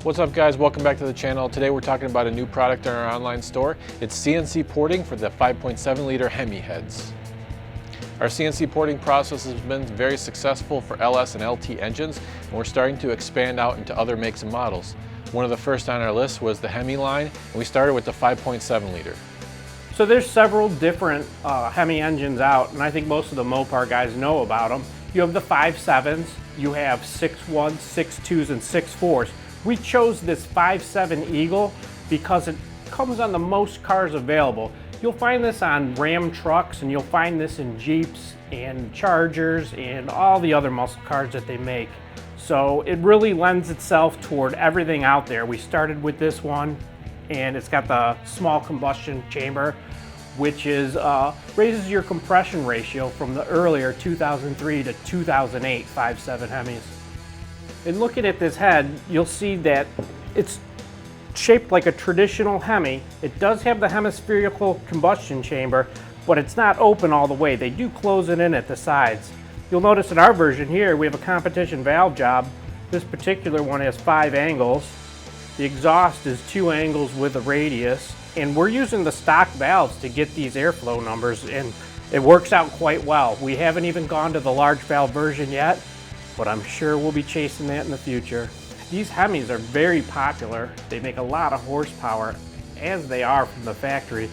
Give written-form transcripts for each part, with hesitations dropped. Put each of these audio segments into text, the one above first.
What's up guys, welcome back to the channel. Today we're talking about a new product in our online store. It's CNC porting for the 5.7 liter Hemi heads. Our CNC porting process has been very successful for LS and LT engines, and we're starting to expand out into other makes and models. One of the first on our list was the Hemi line, and we started with the 5.7 liter. So there's several different Hemi engines out, and I think most of the Mopar guys know about them. You have the 5.7s, you have 6.1s, 6.2s, and 6.4s. We chose this 5.7 Eagle because it comes on the most cars available. You'll find this on Ram trucks, and you'll find this in Jeeps and Chargers and all the other muscle cars that they make. So it really lends itself toward everything out there. We started with this one, and it's got the small combustion chamber, which is raises your compression ratio from the earlier 2003 to 2008 5.7 Hemis. And looking at this head, you'll see that it's shaped like a traditional Hemi. It does have the hemispherical combustion chamber, but it's not open all the way. They do close it in at the sides. You'll notice in our version here, we have a competition valve job. This particular one has 5 angles. The exhaust is 2 angles with a radius, and we're using the stock valves to get these airflow numbers, and it works out quite well. We haven't even gone to the large valve version yet, but I'm sure we'll be chasing that in the future. These Hemis are very popular. They make a lot of horsepower, as they are from the factory.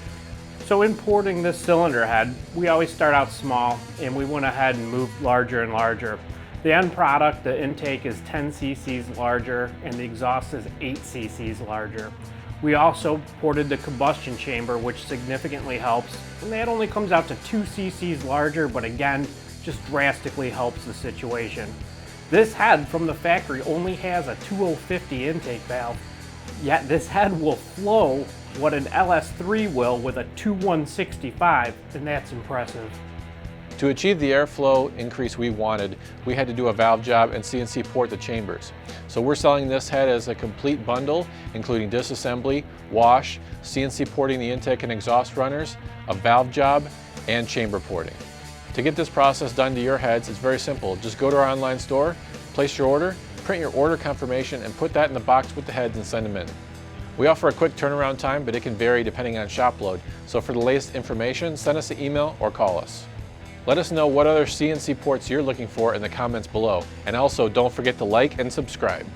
So importing this cylinder head, we always start out small, and we went ahead and moved larger and larger. The end product, the intake, is 10 cc's larger, and the exhaust is 8 cc's larger. We also ported the combustion chamber, which significantly helps, and that only comes out to 2 cc's larger, but again, just drastically helps the situation. This head from the factory only has a 2050 intake valve, yet this head will flow what an LS3 will with a 2165, and that's impressive. To achieve the airflow increase we wanted, we had to do a valve job and CNC port the chambers. So we're selling this head as a complete bundle, including disassembly, wash, CNC porting the intake and exhaust runners, a valve job, and chamber porting. To get this process done to your heads, it's very simple. Just go to our online store, place your order, print your order confirmation, and put that in the box with the heads and send them in. We offer a quick turnaround time, but it can vary depending on shop load. So for the latest information, send us an email or call us. Let us know what other CNC ports you're looking for in the comments below. And also, don't forget to like and subscribe.